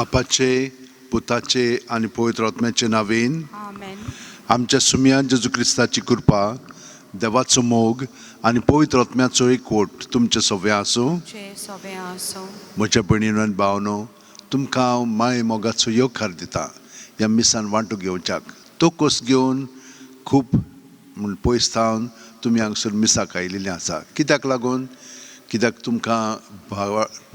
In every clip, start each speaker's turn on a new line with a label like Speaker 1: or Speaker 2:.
Speaker 1: बापाचे, पुताचे आणि पवित्र आत्म्याचे नावेन
Speaker 2: आमेन.
Speaker 1: आमच्या सुम्यान जेजू क्रिस्ताची कृपा, देवाचो मोग आणि पवित्र आत्म्याचो एकवट तुमचे सगळे आसूं. म्हज्या भयणीनो आनी भावनो, तुमकां हांव माय मोगाचो योगकार दिता ह्या मिसान वांटो घेवच्याक. तो कोस घेवन खूब पयस थावन तुमी हांगसर मिसाक आयिल्लीं आसा. कित्याक लागून? कित्याक तुमकां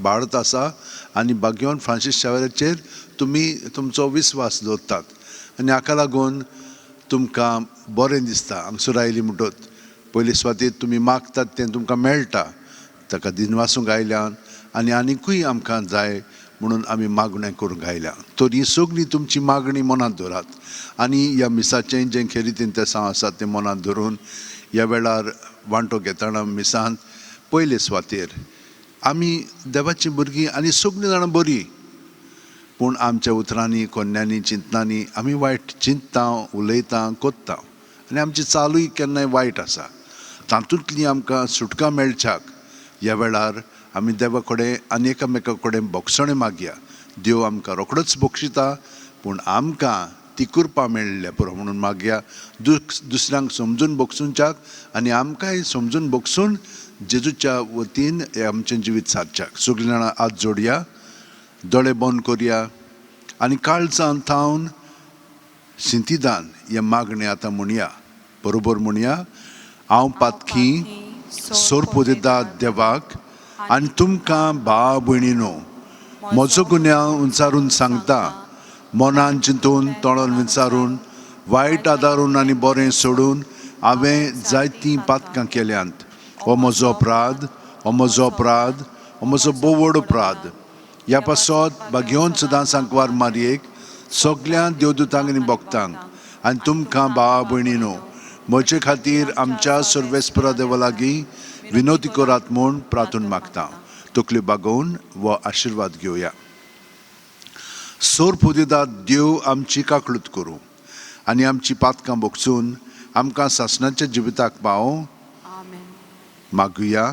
Speaker 1: बाळत आसा आनी भाग्यवान फ्रांसीस शावेराचेर तुमी तुमचो विस्वास दवरतात आनी हाका लागून तुमकां बरें दिसता हांगसर आयलीं म्हणटच. पयले सुवातेर तुमी मागतात तें तुमकां मेळटा, ताका दिनवासूंक आयल्यान आनी आनिकूय आमकां जाय म्हणून आमी मागणें करूंक आयल्या. तर ही सगळी तुमची मागणी मनांत धरात आनी ह्या मिसाचें जें खेरीतीन तेसांव आसा तें मनांत धरून ह्या वेळार वांटो घेतना मिसांत पयले सुवातेर आमी देवाची भुरगीं आनी सगळीं जाणां बरीं, पूण आमच्या उतरांनी, कोन्यांनी, चिंतनांनी आमी वायट चिंतता, उलयता, कोत्ता आनी आमची चालूय केन्नाय वायट आसा. तातूंतली आमकां सुटका मेळच्याक ह्या वेळार आमी देवा कडेन आनी एकामेका कडेन बोगसणे मागया. देव आमकां रोखडोच बक्षिता, पूण आमकां ती कृपा मेळ्ळ्या पुरो म्हणून मागया. दुसऱ्यांक समजून बोगसूंच्याक आनी आमकांय समजून बोगसून जेजूच्या वतीन आमचें जिवीत सारच्याक. सगळीं जाणां हात जोडया, दोळे बंद करया आनी काळजांत थावन सिंतीदान हे मागणें आतां म्हणया, बरोबर म्हणया. हांव पातकी सोरपो दिता देवाक आनी तुमकां भाव भयणीनो, म्हजो गुन्यांव उंचारून सांगता, मनान चिंतून तोंडान विचारून वायट आदारून आनी बरें सोडून हांवें जायतीं पातकां केल्यांत. हो म्हजो अपराध, हो म्हजो अपराध, हो म्हजो बोवड अपराध. ह्या पासत भाग्यवान सदां सांकवार मारयेक, सगळ्या देवदूतांक आनी भक्तांक आनी तुमकां भाव भयणीनो, म्हजे खातीर आमच्या सर्वेस्परा देवा लागीं विनोदी करात म्हूण प्रार्थून मागता. तकली बागोवन वो आशिर्वाद घेवया. सोर पुदिता देव आमची काकळूत करूं आनी आमची पातकां बोगसून आमकां सासणाच्या जिविताक पावों. मागुया.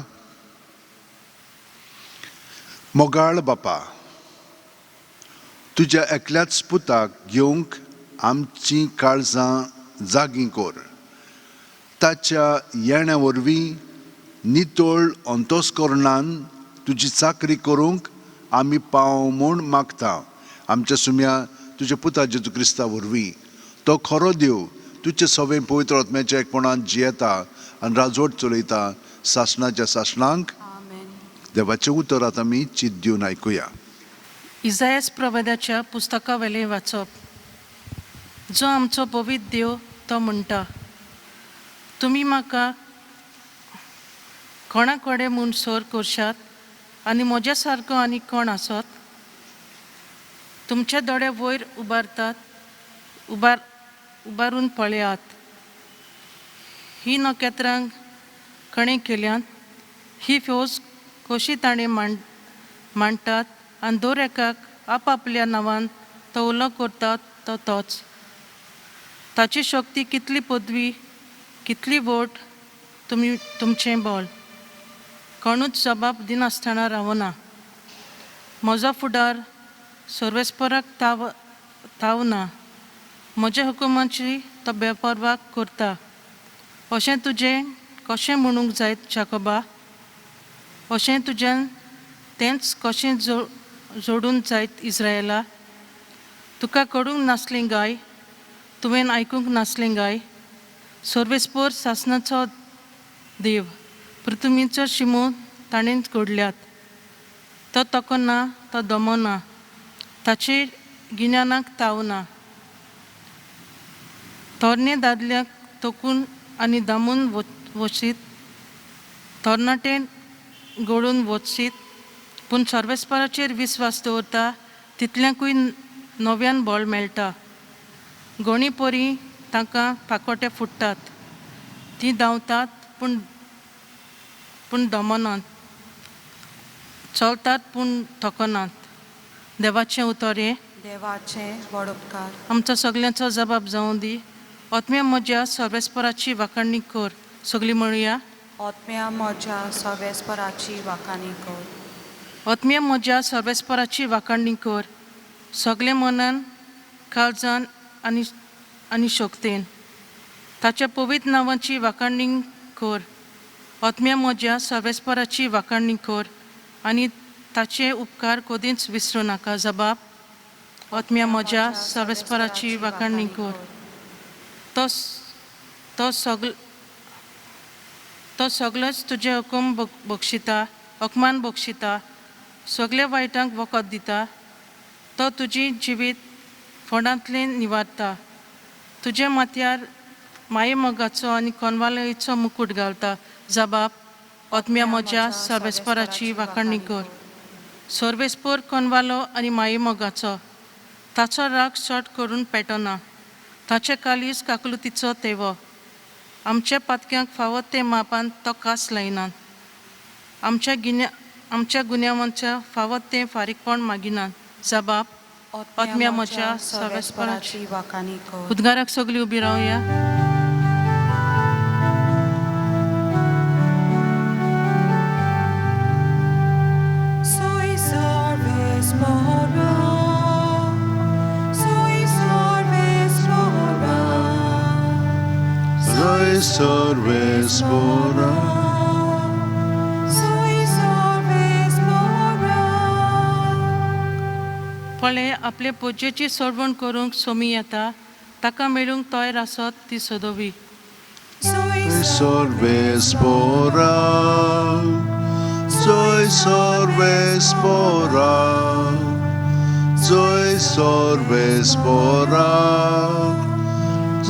Speaker 1: मोगाळ बापा, तुज्या एकल्याच पुताक घेवंक आमची काळजां जागी कर. ताच्या येण्या वरवीं नितोळ अंतस्करणान तुजी चाकरी करूंक आमी पाव म्हूण मागता. आमच्या सुम्या तुज्या पुता जेजू क्रिस्ता वरवीं तो खरो देव तुजे सवें पवित्र आत्म्याच्या एकपणान जियेता आनी राजवट चलयता सासणाच्या सासणांक. देवाचें उतर आतां आमी चित दिवन आयकुया.
Speaker 3: इसायास प्रवाद्याच्या पुस्तका वेलें वाचप. जो आमचो पवित्र देव तो म्हणटा, तुमी म्हाका कोणा कडेन म्हूण सोर करशात आनी म्हज्या सारको आनी कोण आसत. तुमचे दोळे वयर उबारतात, उबारून पळयात. ही नखेत्रांक कणे केल्यांत, ही फौज कशी ताणें मांडटात आनी दर एकाक आपआपल्या नांवान तो उलो करतात तो तोच. ताची शक्ती कितली पदवी, कितली वोट, तुमचें बळ. कोणूच जबाब दिनासतना रावना. म्हजो फुडार सर्वेस्पराक तावना. म्हज्या हुकुमाची तो बेपरवाक करता. अशें तुजें कशें म्हणूंक जायत जाकोबा? अशें तुजें तेंच कशें जोडून जायत इस्रायेला? तुका कळूंक नासलें गाय, तुवें आयकूंक नासलें गाय? सर्वेस्पर सासणाचो देव, पृथ्वीचो शिमो ताणें घडल्यात. तो तोखना, तो दमना, ताचे गिन्यानाक तावना. तरणे दादल्याक तोकून आनी दामून वचीत, तरणाटे गळून वचीत, पूण सर्वेस्पराचेर विस्वास दवरता तितल्यांकूय नव्यान बळ मेळटा. गोणी परी तांकां पाकोटे फुट्टात. तीं धांवतात पूण दमनात, चलतात पूण थकनात. देवाचें उतर हे.
Speaker 2: देवाचें व्हड उपकार.
Speaker 3: आमचो सगल्यांचो जबाब जावं दी. आत्म्या म्हज्या सर्वेस्पराची वाखाणणी कर. सगळीं म्हणुया.
Speaker 2: आत्म्या म्हज्या सर्वेस्पराची वाखाणणी कर.
Speaker 3: आत्म्या म्हज्या सर्वेस्पराची वाखाणणी कर. सगळे मनान काळजान आनी शक्तीन ताच्या पवित्र नांवाची वाखाणणी कर. आत्म्या म्हज्या सर्वेस्पराची वाखाणणी कर आनी ताचे उपकार कधीच विसरूं नाका. जबाब: आत्म्या म्हज्या सर्वेस्पराची वाखाणणी कर. तो सगळेच तुजे हुकमान बक्षिता, सगळे वायटांक वखद दिता. तो तुजी जिवीत फोंडांतल्यान निवारता. तुजे माथ्यार माये मोगाचो आनी कोनवाळेचो मुकूट घालता. जबाब: आत्म्या म्हज्या सर्वेस्पराची वाखाणणी कर. सर्वेस्पर कोनवालो आनी माये मोगाचो, ताचो राग चड करून पेटना. ताचे कालीस काकुलतीचो तेवो. आमच्या पातक्यांक फावो ते मापान तो कास लायनात. आमच्या गुन्यांवांच्या फावो ते फारीकपण मागिनात. जबाब: आत्म्या म्हज्या सर्वेस्पराची
Speaker 2: वाखाणणी कर.
Speaker 3: उद्गाराक सगळीं उबी रावया.
Speaker 2: Soy सर्वेस्परा, soy सर्वेस्परा,
Speaker 1: Soy सर्वेस्परा,
Speaker 2: soy सर्वेस्परा.
Speaker 3: फळे आपले पोजेची सोडवण करूंक सोमी येता, ताका मेळूंक तोयर आसत ती सोदोवी.
Speaker 2: Soy
Speaker 1: सर्वेस्परा, soy सर्वेस्परा, soy सर्वेस्परा,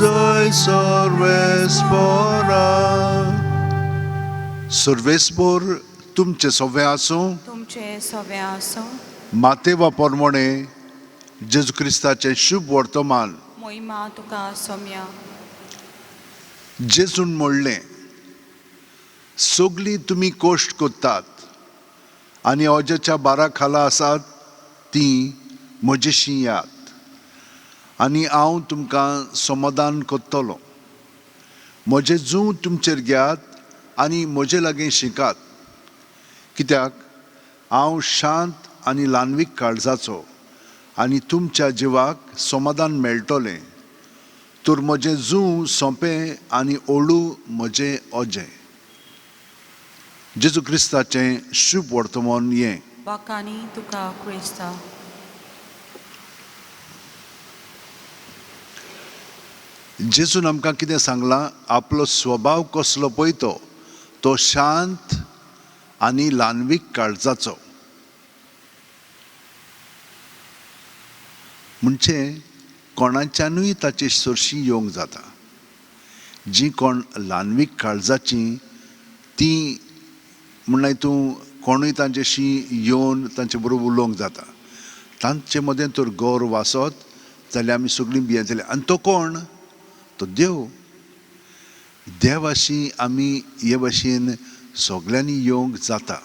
Speaker 1: soy सर्वेस्परा. सर्वेस्पर तुमचे सवे आसूं.
Speaker 2: तुमचे सवे आसूं.
Speaker 1: माते वा पोरमोणे जेजू क्रिस्ताचें शुभ वर्तमान
Speaker 2: मोहिमा तुका सोम्या.
Speaker 1: जेजून म्हणलें, सगळीं तुमी कोश्ट कोत्तात आनी ओजेच्या बारा खाला आसात तीं म्हजेशी यात आनी हांव तुमकां समाधान कोत्तलों. म्हजें जूं तुमचेर घेयात आनी म्हजे लागीं शिकात, कित्याक हांव शांत आनी ल्हानवीक काळजाचो आनी तुमच्या जिवाक समाधान मेळटलें. तर म्हजें जूं सोंपें आनी ओळू म्हजें ओजें. जेजू क्रिस्ताचें शुभ वर्तमान हें.
Speaker 2: वाखाणी तुका क्रिस्ता.
Speaker 1: जेजून आमकां कितें सांगलां? आपलो स्वभाव कसलो पळय तो शांत आनी ल्हानवीक काळजाचो. म्हणजे कोणाच्यानूय ताचे सरशी येवंक जाता. जीं कोण ल्हानवीक काळजाचीं तीं म्हणल्यार तूं कोणूय तांचेशी येवन तांचे बरोबर उलोवंक जाता. तांचे मदें तर गौरव आसत जाल्यार आमी सगळीं भियेतले. आनी तो कोण? तो देव. देवाशी आमी हे भाशेन सगळ्यांनी येवंक जाता.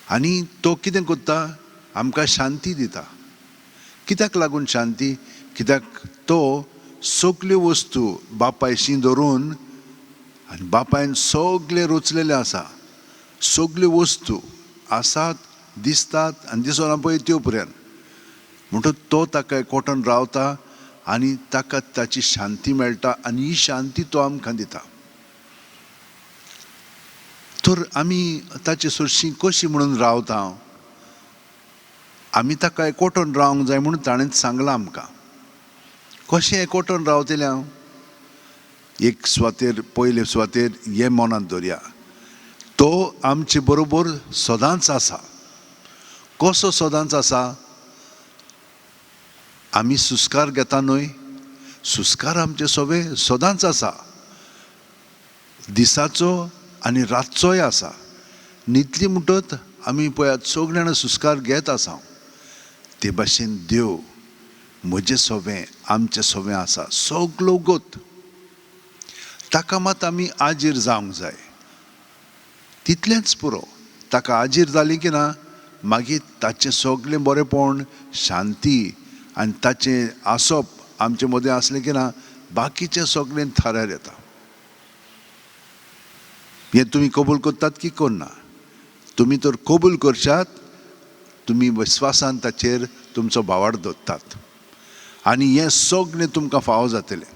Speaker 1: आनी तो कितें करता? आमकां शांती दिता. कित्याक लागून शांती? कित्याक तो सगल्यो वस्तू बापायशी धरून, आनी बापायन सगळे रचलेले आसा. सगल्यो वस्तू आसात, दिसतात आनी दिसना पळय त्यो पर्यंत. म्हणटच तो ताका एकवटान रावता आनी ताका ताची शांती मेळटा आनी ही शांती तो आमकां दिता. तर आमी ताचे सरशी कशी म्हणून रावता? आमी ताका एकवटून रावंक जाय म्हणून ताणेंच सांगलां आमकां. कशें एकवटून रावतलें हांव? एक सुवातेर, पयले सुवातेर हें मनांत दवरया, तो आमचे बरोबर सदांच आसा. कसो सदांच आसा? आमी सुस्कार घेता न्हय, सुस्कार आमचे सवे सदांच आसा. दिसाचो आनी रातचोय आसा. न्हिदली म्हणटच आमी पळयात सगळे जाणां सुस्कार घेत आसा. ते भाशेन देव म्हजें सवें, आमचें सवें आसा, सगलो गोत. ताका मात आमी आजीर जावंक जाय. तितलेंच पुरो. ताका आजीर जाली की ना, मागीर ताचें सगळें बरेंपण, शांती आनी ताचें आसप आमचे मदें आसलें की ना, बाकीचें सगळें थाऱ्यार येता. हें तुमी कबूल करतात की करना? तुमी तर कबूल करशात, तुमी विस्वासान ताचेर तुमचो भावार्थ दवरतात आनी हें सगळें तुमकां फावो जातलें.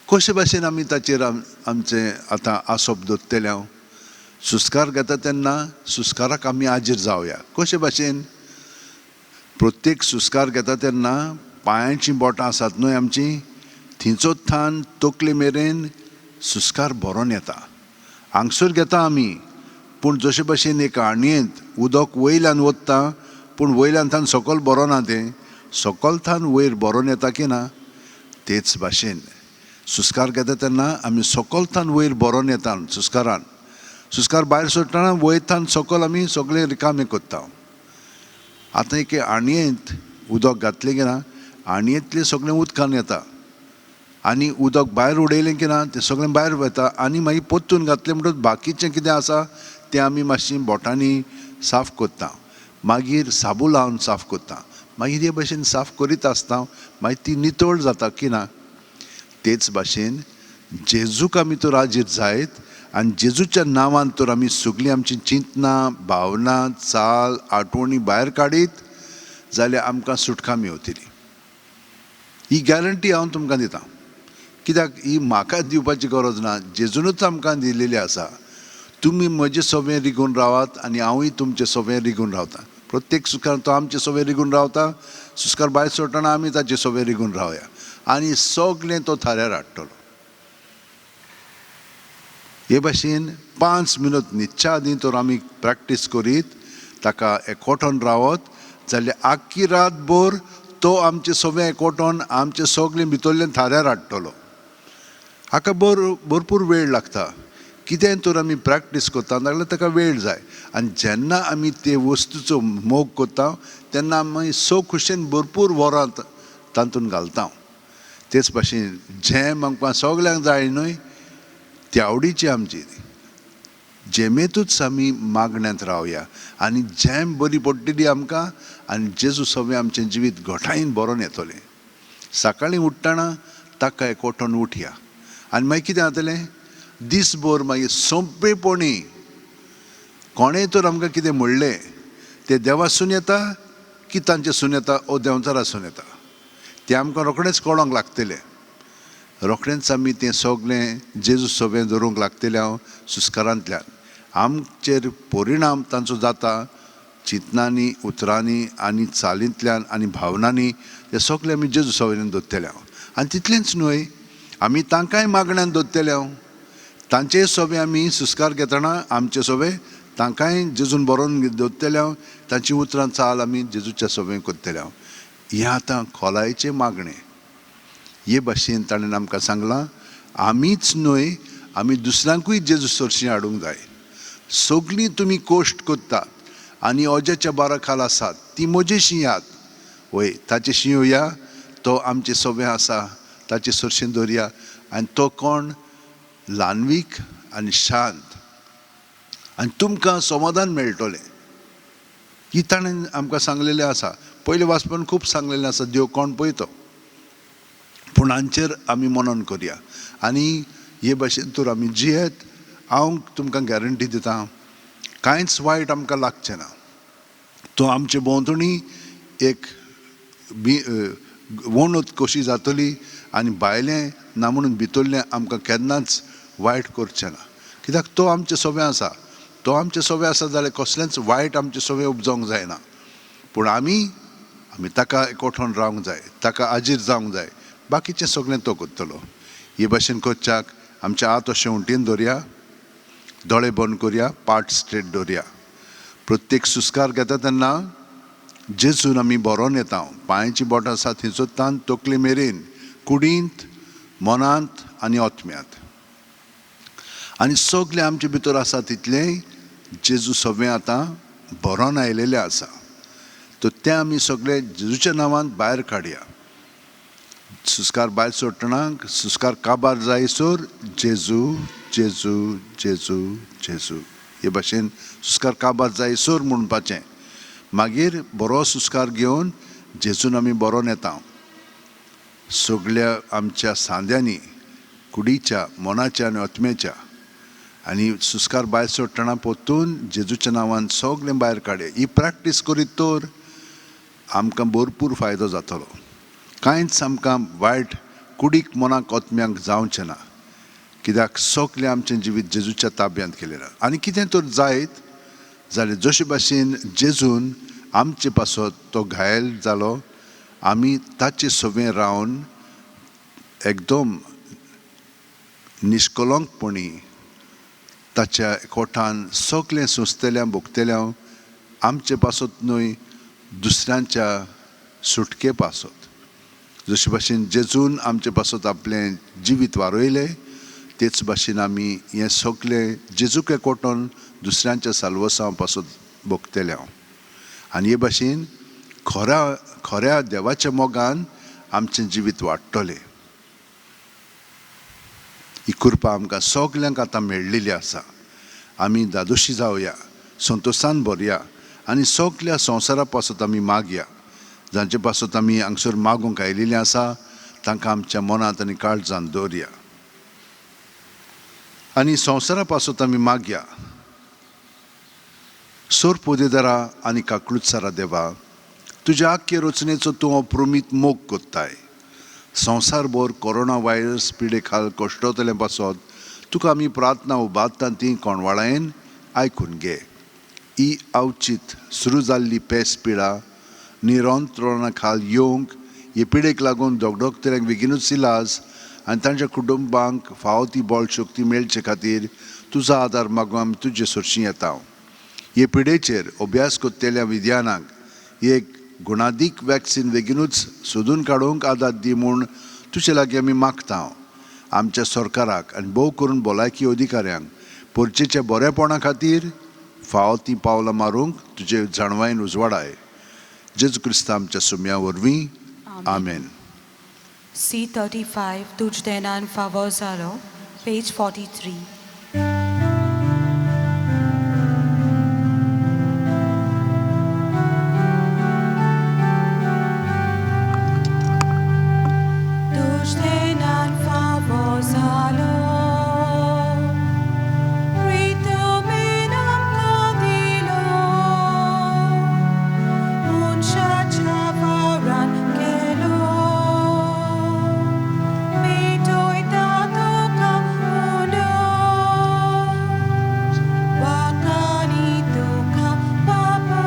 Speaker 1: कशे भाशेन आमी ताचेर आमचें आतां आसप दवरतले हांव. सुस्कार घेता तेन्ना सुस्काराक आमी हाजीर जावया. कशे भाशेन प्रत्येक सुस्कार घेता तेन्ना पांयाचीं बोटां आसात न्हय आमचीं, थिंचोच थान तकले मेरेन सुस्कार भरोन येता. हांगसर घेता आमी, पूण जशे भाशेन एक आणयेंत उदक वयल्यान वता पूण वयल्यान थान सकयल बरोना तें, सकयल थान वयर बरोन येता की ना, तेच भाशेन सुस्कार घेता तेन्ना आमी सकयल थान वयर बरोन येता. सुस्कार भायर सरतना वयर थान सकयल आमी सगळें रिकामें करता. आतां एक आणयेंत उदक घातलें की ना, आणयेंतलें सगळें उदकान येता आनी उदक भायर उडयलें की ना तें सगळें भायर वता आनी मागीर पोत्तून घातलें म्हणटच बाकीचें कितें आसा तें आमी मातशीं बोटांनी साफ करता, मागीर साबू लावन साफ करता, मागीर हे भाशेन साफ करीत आसता, मागीर ती नितळ जाता की ना. तेच भाशेन जेजूक आमी तर हाजीर जायत आनी जेजूच्या नांवान तर आमी सगळीं आमचीं चिंतनां, भावना, चाल, आठवणी भायर काडीत जाल्यार आमकां सुटका मेवतली. ही गॅरंटी हांव तुमकां दितां. कित्याक ही म्हाका दिवपाची गरज ना, जेजूनच आमकां दिलेली आसा. तुमी म्हजें सवें रिगून रावात आनी हांवूय तुमचें सवें रिगून रावता. प्रत्येक सुस्कार तो आमचें सवें रिगून रावता, सुस्कार भायर सरतना आमी ताचें सवें रिगून रावया आनी सगळें तो थाऱ्यार हाडटलो. हे भाशेन 5 मिनट न्हिदच्या आदीं तर आमी प्रॅक्टीस करीत ताका एकवटून रावत जाल्यार आख्खी रातभर तो आमचें सवें एकवटून आमचें सगळें भितरलें थाऱ्यार हाडटलो. हाका भरपूर वेळ लागता. कितें तर आमी प्रॅक्टीस करता जाल्यार ताका वेळ जाय आनी जेन्ना आमी ते वस्तूचो मोग करता तेन्ना आमी खुशेन भरपूर वरां तातूंत घालता. तेच भाशेन झेम आमकां सगल्यांक जाय न्हय, त्यावडीची आमची जेमेतूच आमी मागण्यांत रावया आनी झेम बरी पडटली आमकां आनी जेजू सवें आमचें जिवीत घोटायेन बरोवन येतलें. सकाळीं उठ्ठना ताका एकवटून उठया आनी मागीर कितें जातलें, दीसभर मागीर सोंपेपणी कोणेंय तर आमकां कितें म्हणलें तें देवासून येता की तांचेसून येता ओ देंवचारासून येता तें आमकां रोखडेंच कळोंक लागतलें. रोखडेंच आमी तें सगळें जेजू सवें धरूंक लागतलें. हांव सुस्कारांतल्यान आमचेर परिणाम तांचो जाता चिंतनांनी, उतरांनी आनी चालींतल्यान आनी भावनांनी. तें सगळें आमी जेजू सवें दवरतले. आनी तितलेंच न्हय, आमी तांकांय मागण्यांत दवरतले. तांचेय सवें आमी सुस्कार घेतना आमचें सवें तांकांय जेजून बरोवन दवरतले. तांची उतरां चाल आमी जेजूच्या सवें करतले. हें आतां खोलायेचें मागणें. हे भाशेन ताणें आमकां सांगलां, आमीच न्हय आमी दुसऱ्यांकूय जेजू सरशीं हाडूंक जाय. सगळीं तुमी कोश्ट करतात आनी ओज्याच्या बारा खाल आसात ती म्हजी शिंयात. वय ताचे शिंयोया, तो आमचें सवें आसा ताचे सरशीं दवरया आनी तो कोण ल्हानवीक आनी शांत आनी तुमकां समाधान मेळटलें. ही ताणें आमकां सांगलेलें आसा. पयले वाचपान खूब सांगलेलें आसा देव कोण पळय तो, पूण हांचेर आमी मनन करया आनी हे भाशेन तर आमी जियेत. हांव तुमकां गॅरंटी दितां कांयच वायट आमकां लागचें ना. तो आमचे भोंवतणी एक वणूच कशी जातली आनी भायलें ना म्हणून भितरलें आमकां केन्नाच वायट करचें ना. कित्याक तो आमचें सवें आसा. तो आमचें सवें आसा जाल्यार कसलेंच वायट आमचें सवें उपजोंक जायना. पूण आमी ताका एकवटून रावंक जाय, ताका हाजीर जावंक जाय. बाकीचें सगळें तो करतलो. हे भाशेन करच्याक आमच्या हात अशें उंटीन दवरया, दोळे बंद करया, पाट स्ट्रेट दवरया. प्रत्येक सुस्कार घेता तेन्ना जेजून आमी बरोवन येता. पांयाची बोटां आसा थंयचो तान तकले मेरेन कुडींत, मनांत आनी आत्म्यांत आनी सगलें आमचे भितर आसा तितलें जेजू सवें आतां बरोवन आयलेलें आसा. तो तें आमी सगळें जेजूच्या नांवान भायर काडया. सुस्कार भायर सोडटना सुस्कार काबार जायसर जेजू जेजू जेजू जेजू हे भाशेन सुस्कार काबार जायसर म्हणपाचें. मागीर बरो सुस्कार घेवन जेजून आमी बरोवन येता. सगळ्या आमच्या सांद्यांनी कुडीच्या, मनाच्या आनी आत्म्याच्या आनी सुस्कार भायर सोडटना पोत्तून जेजूच्या नांवान सगळें भायर काडया. ही प्रॅक्टीस करीत तर आमकां भरपूर फायदो जातलो. कांयच आमकां वायट कुडीक मनाक ओतम्यांक जावचें ना, कित्याक सगळें आमचें जिवीत जेजूच्या ताब्यांत केलें. आनी कितें तर जायत जाल्यार जशे भाशेन जेजून आमचे पासत तो घायल जालो, आमी ताचे सवें रावन एकदम निश्कलंकपणी ताच्या एकवटान सगळें सोंसतल्या भोगतल्या आमचे पासत न्हय दुसऱ्यांच्या सुटके पासत. जशे भाशेन जेजून आमचे पासत आपलें जिवीत वारोयलें, तेच भाशेन आमी हें सगळें जेजूक एकवटून दुसऱ्यांच्या साल्वसां पासत भोगतल्या. आनी हे भाशेन खऱ्या देवाच्या मोगान आमचें जिवीत वाडटलें. ही कृपा आमकां सगल्यांक आतां मेळिल्ली आसा. आमी दादोशी जावया, संतोशान भरया आनी सगळ्या संवसारा पासत आमी मागया. जांचे पासत आमी हांगसर मागूंक आयिल्लीं आसा तांकां आमच्या मनांत आनी काळजांत दवरया. आनी संवसारा पासत आमी मागया. सोर पोदेदारा आनी काकूळसारा देवा, तुज्या आख्खे रचनेचो तूं अप्रुमीत मोग कोत्ताय. संवसारभर कोरोना व्हायरस पिडे खाल कश्टतलें पासत तुका आमी प्रार्थना उबारता ती कोणवाळायेन आयकून घे. ही अवचीत सुरू जाल्ली पेस पिडा निरंत्रणा खाल येवंक, हे पिडेक लागून दोगदोगतल्यांक बेगीनूच इलाज आनी तांच्या कुटुंबांक फावो ती बळ शक्ती मेळचे खातीर तुजो आदार मागून आमी तुजे सरशीं येता. हे पिडेचेर अभ्यास कोत्तेल्या विज्ञानाक एक गुणादीक वॅक्सीन बेगीनूच सोदून काडूंक आदार दी म्हूण तुजे लागीं आमी मागता. आमच्या सरकाराक आनी भोव करून भलायकी अधिकाऱ्यांक परचेच्या बरेपणा खातीर फावो ती पावलां मारूंक तुजे जाणवायेन उजवाडाय. जेजू क्रिस्त आमच्या सुम्या वरवीं. आमेन.
Speaker 2: C35 तुज देनान फावो जालो, page 43. Tuj denan fawo zalo, ritumin amka dilo, munsha chavaran kelo, mitoy tato ka uno, wakanito ka papa,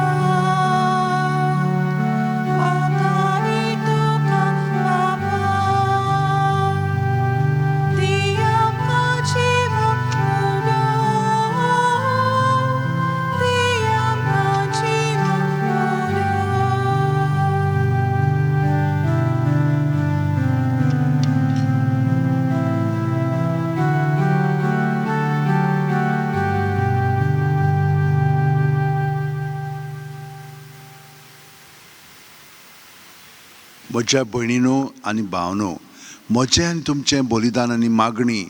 Speaker 2: wakanito ka papa. Diam kachiva uno, diam kachiva uno.
Speaker 1: म्हज्या भयणीनो आनी भावनो, म्हजें आनी तुमचें बलिदान आनी मागणी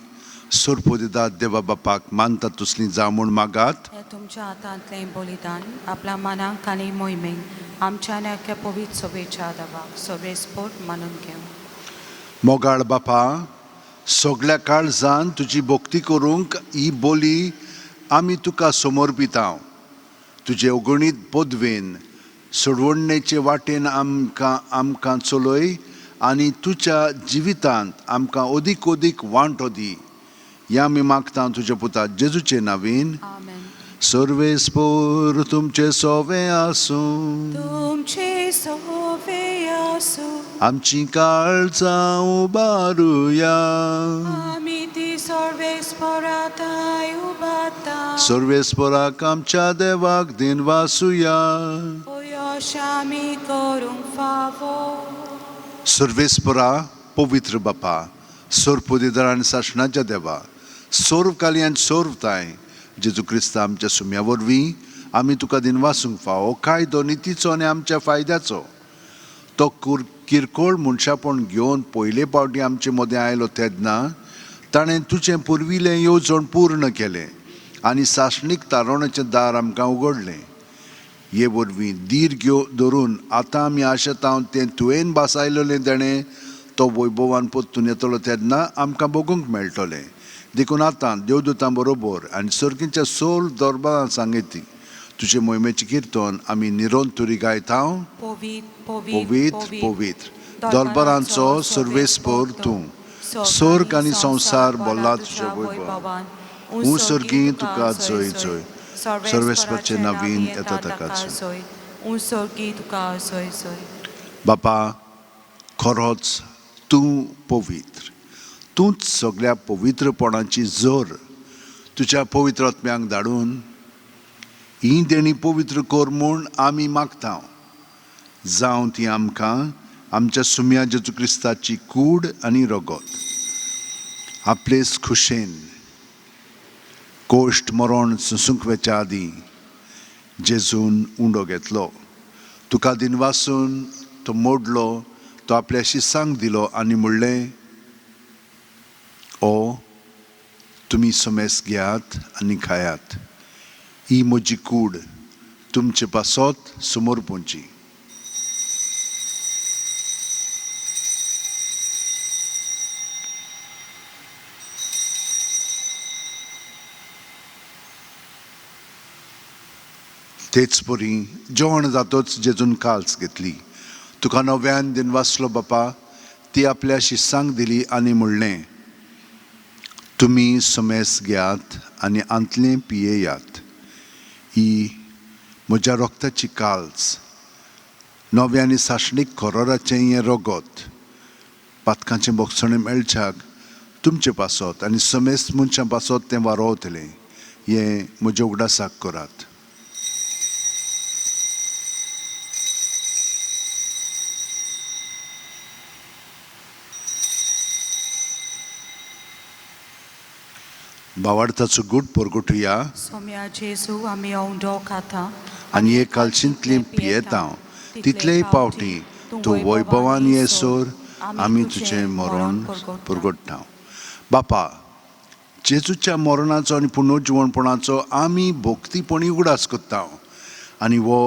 Speaker 1: सोर पोदेदार देवा बापाक मानता तसलीं जावं म्हूण मागात.
Speaker 2: हे तुमच्या हातांतलें बलिदान आपल्या मनाक आनी मोहिमेक आमच्या नेक्या पवित्र सभेच्या देवाक सवेस्पोट मानून घेवं.
Speaker 1: मोगाळ बापा, सगळ्या काळजान तुजी भक्ती करूंक ही बोली आमी तुका समर्पिता. तुजे अगणीत पदवेन सोडवणेचे वाटेन आमकां चलय आनी तुज्या जिवितांत आमकां अदीक वांटो दी. ह्या आमी मागता तुज्या पुता जेजूचे नांवेन.
Speaker 2: आमेन.
Speaker 1: सर्वेस्पोर तुमचे सोवें आसूं,
Speaker 2: तुमचे सोवे आसूं,
Speaker 1: आमची काळजां उबारुया.
Speaker 2: आमी ती सर्वेस्पराताय उबारता.
Speaker 1: सर्वेस्पराक आमच्या देवाक दिन वासुया.
Speaker 2: यश आमी करूंक फावो.
Speaker 1: सर्वेस्परा पवित्र बापा, सोर पोदेदार आनी सासणाच्या देवा, सोर्वकाली आनी सोर्वताय जेजू क्रिस्त आमच्या सुम्या वरवीं आमी तुका दिन वासूंक फावो कायदो नितीचो आनी आमच्या फायद्याचो. तो किरकोळ मनशापण घेवन पयले फावटी आमचे मदें आयलो तेन्ना ताणें तुजें पुर्विल्लें येवजण पूर्ण केलें आनी सासणीक तारोणाचें दार आमकां उगडलें. हे वरवीं धीर धरून आतां आमी आशेतांव तें तुवें बासायलेलें देणें तो वैभवान परतून येतलो तेन्ना आमकां भोगूंक मेळटलें. देखून आतां देवदूतां बरोबर आनी सर्गीच्या सोल दरबारां सांगेती तुजे मोहिमेची कीर्तन आमी निरोंतुरी गायता. पवित्र पवित्र दरबारांचो सर्वेस्पर तूं, सर्ग आनी संसार बोल्ला तुज्या वैभवान. सर्गी तुका जय जय, सर्वेस्परचे नवीन येता ताका जय. बापा, खरोच तूं पवित्र, तूंच सगळ्या पवित्रपणाची जोर तुज्या पवित्र आत्म्यांक धाडून ही देणी पवित्र कर म्हूण आमी मागता. जावं ती आमकां आमच्या सुम्या जेजू क्रिस्ताची कूड आनी रगत आपलेच खुशेन कोश्ट मरण सुसुंकवेच्या आदीं जेजून उंडो घेतलो. तुका दिनवासून तो मोडलो, तो आपल्या शिसांक दिलो आनी म्हणलें, ओ तुमी समेस घेयात आनी खायात, ही म्हजी कूड तुमचे पासत समोर पोंची. तेच परी जेवण जातोच जेजून काल्स घेतली. तुका नव्यान दिनवासलो बापा, ती आपल्या शिसांक दिली आनी म्हणलें, तुमी समेस घेयात आनी आंतलें पियेयात, ही म्हज्या रोगताची काल्स, नव्या आनी साशणीक खरोराचें हें रगत पातकांचें बोगसणें मेळच्याक तुमचे पासत आनी समेस मनशां पासत तें वारोवतलें. हें म्हज्या उगडासाक करात. भावार्थाचो गूट परगटुया.
Speaker 2: सोम्या जेजू आमी ओंडो खाता
Speaker 1: आनी हे कालशींतलीं पियेता तितलेय पावटी तूं वैभवान येसोर आमी तुजें मरण परगट्टा. बापा, जेजूच्या मरणाचो आनी पुनर्जिवणपणाचो आमी भोक्तीपणी उगडास करता आनी हो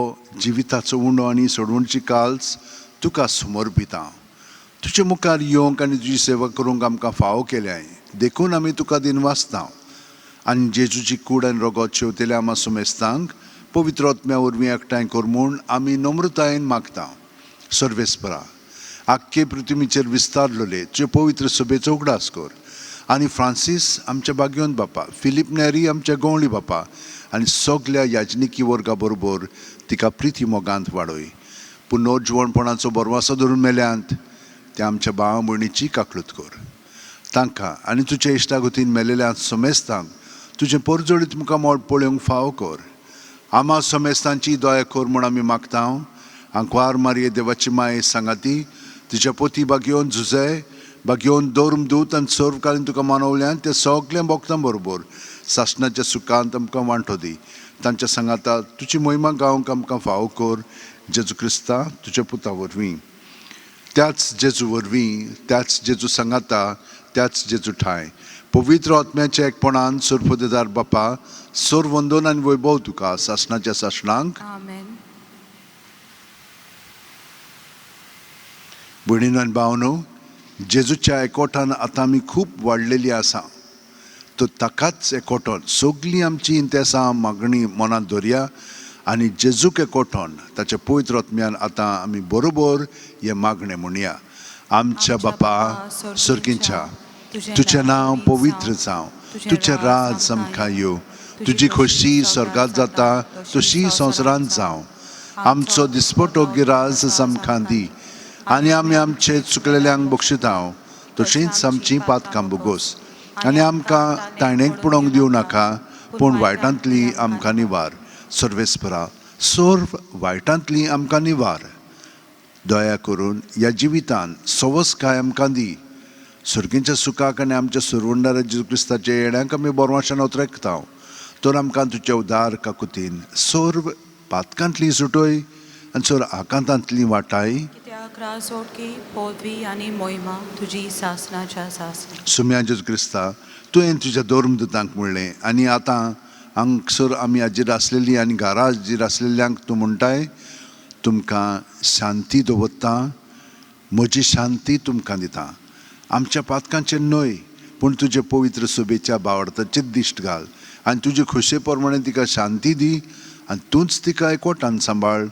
Speaker 1: जिविताचो उंडो आनी सोडवणची काल्स तुका समर्पिता. तुजे मुखार येवंक आनी तुजी सेवा करूंक आमकां फावो केल्याय देखून आमी तुका दिनवासता. आनी जेजूची कूड आनी रगत शेवतेल्या आमा सुमेस्तांक पवित्र आत्म्या वरवीं एकठांय कर म्हूण आमी नम्रतायेन मागता. सर्वेस्परा, आख्खे पृथ्वीचेर विस्तारलोले तुजे पवित्र सभेचो उगडास कर. आनी फ्रांसीस आमच्या बागयोन बापा, फिलीप नेरी आमच्या गवळी बापा आनी सगळ्या याजनिकी वर्गा बरोबर तिका प्रिती मोगांत वाडय. पुनर्जिवणपणाचो बरवासो धरून मेल्यांत त्या आमच्या भाव भयणीची काकळूत कर. तांकां आनी तुज्या इश्टागतीन मेलेल्या समेस्तांक तुजें परजोडीत तुमकां मोड पळोवंक फावो कर. आमा समेस्तांची दया कर म्हूण आमी मागता. आंकवार मारये देवाची माय सांगाती तिच्या पोती बागयोन झुजे बागयोन दोरमदूत आनी सर्वकालीन तुका मानवल्यान ते सगळ्या भक्तां बरोबर सासणाच्या सुखांत आमकां वांटो दी. तांच्या सांगाता तुजी मोहिमा गावंक आमकां फावो कर. जेजू क्रिस्ता तुज्या पुता वरवीं, त्याच जेजू वरवीं, त्याच जेजू सांगाता, त्याच जेजू ठाय पवित्र आत्म्याच्या एकपणान सर्वोदेदार बापा, सर्वंदन आनी वैभव तुका सासणाच्या सासणांक.
Speaker 2: आमेन.
Speaker 1: भयणीनो आनी भावनो, जेजूच्या एकवटान आतां आमी खूब वाडलेलीं आसा. तो ताकाच एकवटोन सगळीं आमची इंतेसां मागणी मनांत दवरया आनी जेजूक एकवटोन ताच्या पवित्र आत्म्यान आतां आमी बरोबर हे मागणें म्हणया. आमच्या बापा सर्गीच्या, तुजें नांव पवित्र जावं, तुजें राज आमकां येवं, तुजी खोशी स्वर्गांत जाता तशी संवसारांत जावं. आमचो दिसपटो गिराज आमकां दी आनी आमी आमचे चुकलेल्यांक बक्षिता तशींच आमची पातकां बोगोस. आनी आमकां तायणेक पडोवंक दिवं नाका, पूण वायटांतली आमकां निवार. सर्वेस्परा, सर्व वायटांतली आमकां निवार. दया करून ह्या जिवितान सवस काय आमकां दी. सर्गीच्या सुखाक आनी आमच्या सर्वंडार जेजू क्रिस्ताच्या येण्याक आमी बोरवाशान उतरकता. तर आमकां तुज्या उदार काकुतीन सर्व पातकांतली सुटोय आनी सर आकांतांतली वाटाय.
Speaker 2: कित्याक राजोडकी पदवी आनी मोहिमा तुजी सासणाच्या सासण.
Speaker 1: सुम्या जेजू क्रिस्ता, तुवें तुज्या दोरमदूतांक म्हणलें आनी आतां हांगसर आमी हाजेर आसलेलीं आनी घरा हाजेर आसलेल्यांक तूं म्हणटाय, तुमकां शांती दवरता, म्हजी शांती तुमकां दिता. आमच्या पातकांचेर न्हय पूण तुजे पवित्र सुबेच्या भावार्थाचेर दिश्ट घाल आनी तुजे खुशे प्रमाणे तिका शांती दी आनी तूंच तिका एकवटान सांबाळ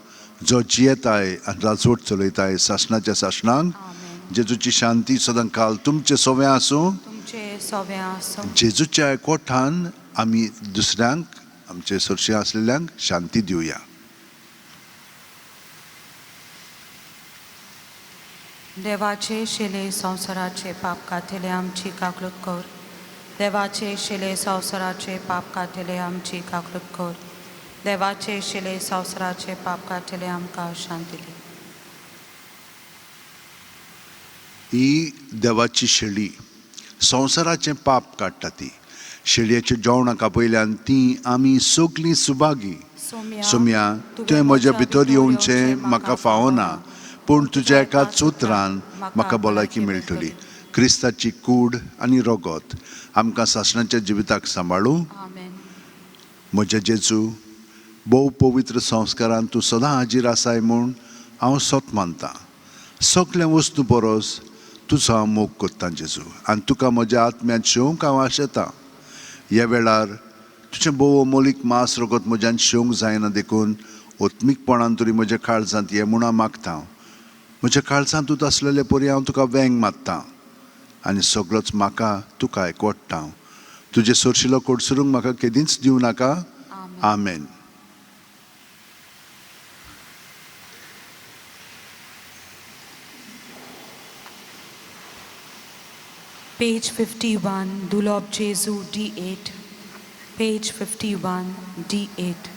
Speaker 1: जो जियेताय आनी राजवट चलयताय शासनाच्या शासनांक
Speaker 2: आमेन.
Speaker 1: जेजूची शांती सदां काल तुमचे सोवे आसूं
Speaker 2: तुमचे सोवे आसूं.
Speaker 1: जेजूच्या एकवटान आमी दुसऱ्यांक आमचे सरशी आसलेल्यांक शांती दिवया.
Speaker 2: देवाचे शिले संवसाराचे पाप कातिले आमची काकलूत कर. देवाचे शिले संवसाराचे पाप कातिले आमची काकलूत कर. देवाचे शिले संवसाराचे पाप कातिले आमकां शांती दी.
Speaker 1: ही देवाची शेळी संवसाराचें पाप काडटा ती शेळयेच्या जेवणाका पयल्यान ती आमी सगलीं सुभागी. सोम्या तुवें म्हज्या भितर येवचें म्हाका फावना पूण तुज्या एकाच उतरान म्हाका भलायकी मेळटली. क्रिस्ताची कूड आनी रगत आमकां सासणाच्या जिविताक सांबाळूं.
Speaker 2: आमेन.
Speaker 1: म्हज्या जेजू भोव पवित्र संस्कारान तूं सदां हाजीर आसाय म्हूण हांव सोत मानतां. सगल्या वस्तू परस तुजो हांव मोग करतां जेजू आनी तुका म्हज्या आत्म्यांत शेवंक हांव आशेतां. ह्या वेळार तुजें भोव अमोलीक मास रगत म्हज्यान शेवंक जायना देखून ओत्मीकपणान तरी म्हज्या काळजांत ये म्हूण हांव मागतां. म्हज्या काळजांतूच आसलेले परी हांव तुका वेंग मागतां आनी सगळोच म्हाका तुका एकवटतां. तुजे सोरशिलो कोडसरूंक म्हाका केदींच दिवं नाका. आमेन.
Speaker 2: Page 51, Dulab Jesu D8. Page 51, D8.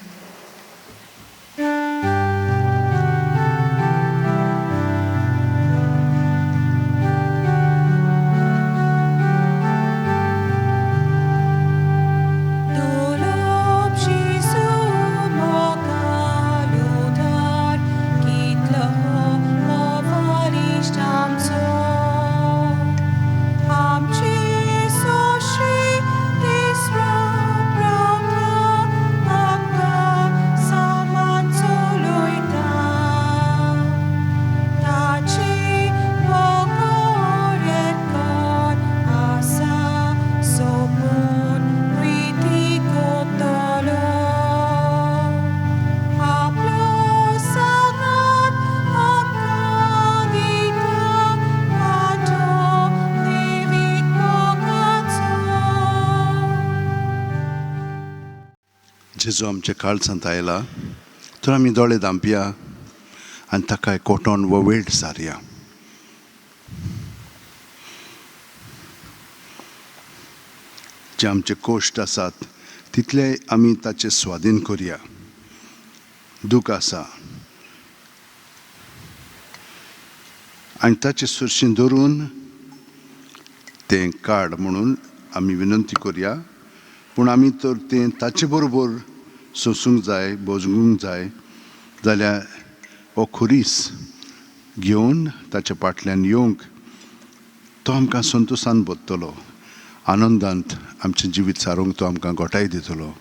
Speaker 1: जेजू आमच्या काळजांत आयला तर आमी दोळे धांपया आनी ताका एकवटोन ववेळ सारया. जे आमचे कोश्ट आसात तितले आमी ताचे स्वाधीन करया. दूख आसा आनी ताचे सुरशीं धरून तें काड म्हणून आमी विनंती करया. पूण आमी तर तें ताचे बरोबर सोंसूंक जाय बोजगूंक जाय जाल्यार हो खुरीस घेवन ताच्या फाटल्यान येवंक तो आमकां संतोशान बदतलो. आनंदांत आमचें जिवीत सारूंक तो आमकां घोटाय दितलो.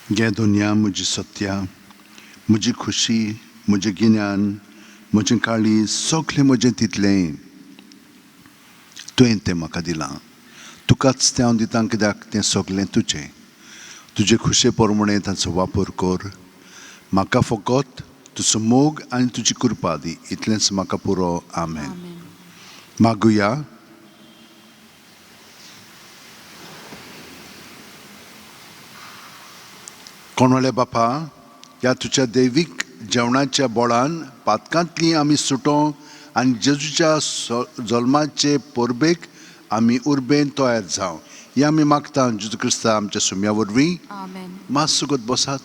Speaker 1: गे दुनिया म्हजी सत्या, म्हजी खुशी, म्हजें गिन्यान, म्हजें काळी, सगळें म्हजें तितलें तुवें तें म्हाका दिलां. तुकाच तें हांव दितां कित्याक तें सगळें तुजें. तुजे खुशे प्रमाणें ताचो वापर कर. म्हाका फकत तुजो मोग आनी तुजी कृपा दी. इतलेंच म्हाका पुरो. आमेन.
Speaker 2: आमेन.
Speaker 1: मागुया. कोणवले बापा, ह्या तुज्या दैवीक जेवणाच्या बोळान पातकांतलीं आमी सुटो आनी जेजूच्या जल्माचे परबेक आमी उर्बेन तयार जावं. हें आमी मागता जेजू क्रिस्ता आमच्या सुम्या वरवीं.
Speaker 2: आमेन.
Speaker 1: मातसो सुगत बसात.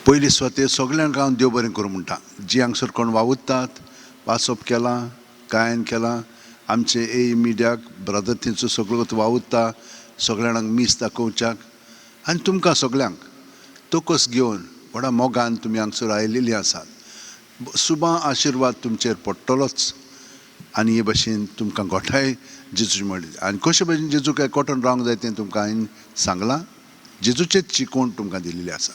Speaker 1: पयलीं स्वते सगळ्यांक हांव देव बरें करूं म्हणटा. जी हांगसर कोण वावुरतात, वाचप केलां, गायन केलां, आमचे ए मिडियाक ब्रदर थंयचो सगळो वावुरता, सगळ्यांक मीस दाखोवच्याक, आनी तुमकां सगळ्यांक तोकस घेवन व्हडा मोगान तुमी हांगसर आयिल्लीं आसात. सुबां आशिर्वाद तुमचेर पडटलोच आनी हे भाशेन तुमकां गोठाय जेजू मेळटली. आनी कशे भाशेन जेजू काय कोटून रावंक जाय तें तुमकां हांवें सांगलां. जेजूचेच शिकोवण तुमकां दिल्ली आसा.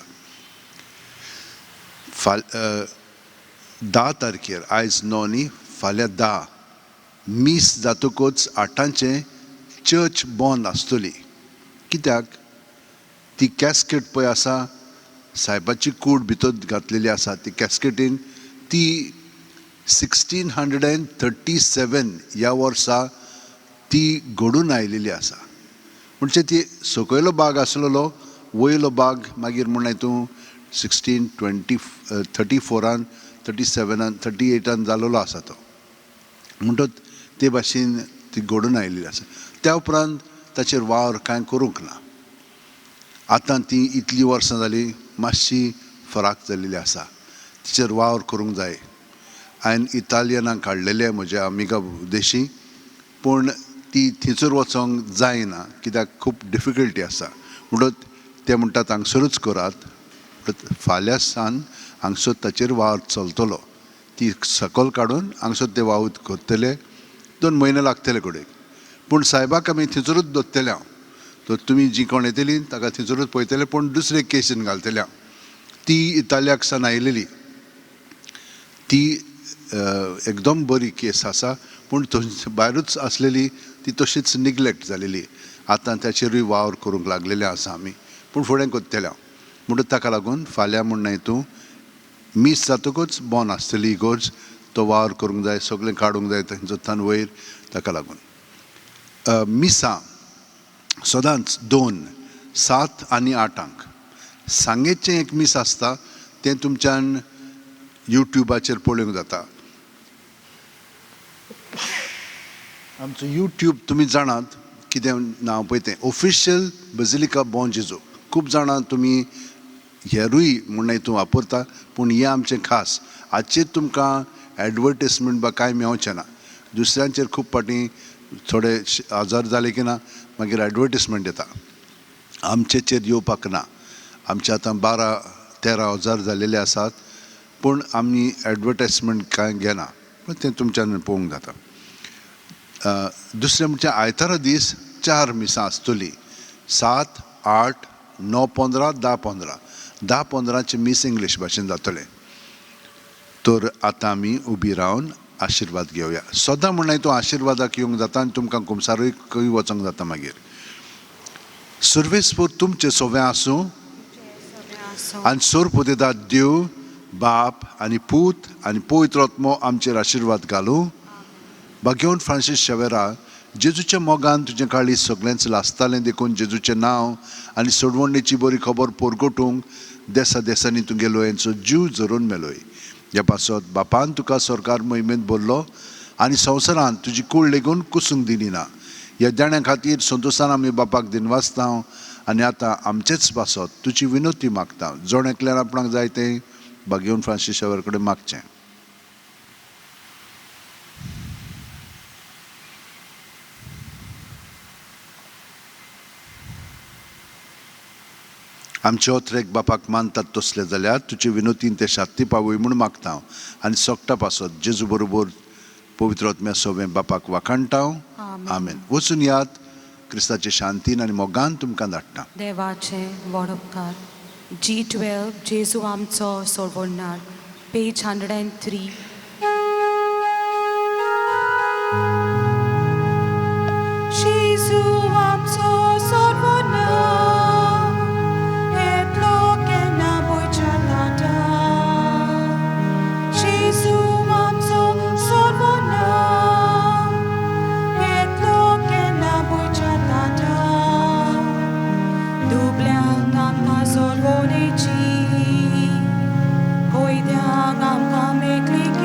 Speaker 1: 10 तारखेर आयज 9 न्ही, फाल्यां 10 मीस जातकूच 8 चर्च बंद आसतली. कित्याक ती कॅस्केट पळय आसा, सायबाची कूड भितर घातलेली आसा, ती कॅस्केटीन ती 1637 ह्या वर्सा ती घडून आयिल्ली आसा. म्हणजे ती सकयलो भाग आसलेलो, वयलो भाग मागीर म्हण तूं 1634 37 38 जालोलो आसा तो. म्हणटच ते भाशेन ती घडून आयिल्ली आसा. त्या उपरांत ताचेर वावर कांय करूंक ना. आतां ती इतलीं वर्सां जालीं, मातशी फराक जाल्ली आसा. तिचेर वावर करूंक जाय. हांवें इटालियनाक काडलेले म्हज्या आमिगा देशी, पूण ती थंयसर वचोंक जायना कित्याक खूब डिफिकल्टी आसा. म्हणटच ते म्हणटात हांगसरूच करात. फाल्यां सान हांगसर ताचेर वावर चलतलो. ती सकयल काडून हांगसर ते वावर करतले. 2 म्हयने लागतले कडेक. पूण सायबाक आमी थंयसरूच दवरतले हांव. तर तुमी जी कोण येतली ताका थंयसरूच पळयतले, पूण दुसरे केसीन घालतले हांव. ती इटालियाक सान आयिल्ली. ती एकदम बरी केस आसा, पूण भायरूच आसलेली ती तशीच निग्लेक्ट जालेली. आतां त्याचेरूय वावर करूंक लागलेले आसा आमी, पूण फुडें करतले हांव. म्हणटच ताका लागून फाल्यां म्हण तूं मीस जातकूच बंद आसतली इगोर्ज. तो वावर करूंक जाय, सगळें काडूंक जाय थंयचो थान वयर. ताका लागून मिसां सदांच 2, 7 आनी 8 सांजेचें एक मीस आसता. तें तुमच्यान यूट्यूबाचेर पळोवंक जाता. आमचो यूट्यूब तुमी जाणात कितें नांव पळय तें ऑफिशियल बेजिलिका बॉन जेजू. खूब जाणां तुमी हेरूय म्हण हितून वापरता, पूण हें आमचें खास. हाचेर तुमकां एडवर्टिजमेंट बा कांय मेळचें ना. दुसऱ्यांचेर खूब पाटी थोडे आजार जाले की ना मागीर एडवर्टिजमेंट येता. आमचेचेर येवपाक ना. आमचे आतां 12-13 हजार जालेले आसात, पूण आमी एडवर्टायजमेंट कांय घेना. पूण तें तुमच्यान पळोवंक जाता. दुसरें म्हणजे आयतारा दीस 4 मिसां आसतलीं. 7, 8, 9, 15, 10-15. 10-15चे मीस इंग्लीश भाशेन जातले. तर आतां आमी उबी रावन आशिर्वाद घेवया. सदां म्हण तूं आशिर्वादाक येवंक जाता आनी तुमकां कुमसारूय खंय वचोंक जाता. मागीर सर्वेस्पूर तुमचें सवें आसूं आनी सोर पुदेदाद देव बाप आनी पूत आनी पवित्र आत्मो आमचेर आशिर्वाद घालूं. भाग्यवन फ्रांसीस शेवेरा, जेजूच्या मोगान तुजें काळी सगळेंच लासतालें देखून जेजूचें नांव आनी सोडवणेची बरी खबर पोरगोटूंक देसा देसांनी तुगेलो हेंचो जीव जरून मेलोय. ह्या पासत बापान तुका सरकार मोहिमेंत भरलो आनी संवसारांत तुजी कूड लेगून कुसूंक दिली ना. ह्या देण्या खातीर संतोशान आमी बापाक दिनवासता. आनी आतां आमचेच पासत तुजी विनोती मागता. जोण एकल्यान आपणाक जाय तें भाग्यवन फ्रांसीस शेवेरा कडेन मागचें. आमचे ओत्रेक बापाक मानतात तसले जाल्यार तुजे विनोतीन ते शांती पावय म्हूण मागता हांव. आनी सोगटा पासत जेजू बरोबर पवित्र आत्म्या सवें बापाक वाखाणटा. आमेन. वचून यात. क्रिस्ताचे शांतीन आनी मोगान तुमकां धाडटा.
Speaker 2: देवाचे व्हड उपकार. G12 जेजू आमचो सोडवणार. पेज 103. जेजू आमचो सोडवणार. येतलो केन्ना बोयच्या लाटा. जेजू आमचो सोडवणार. येतलो केन्ना बोयच्या लाटा. दुबल्यांक आमकां सोडवणेची. कोयत्यांक आमकां मेकळीक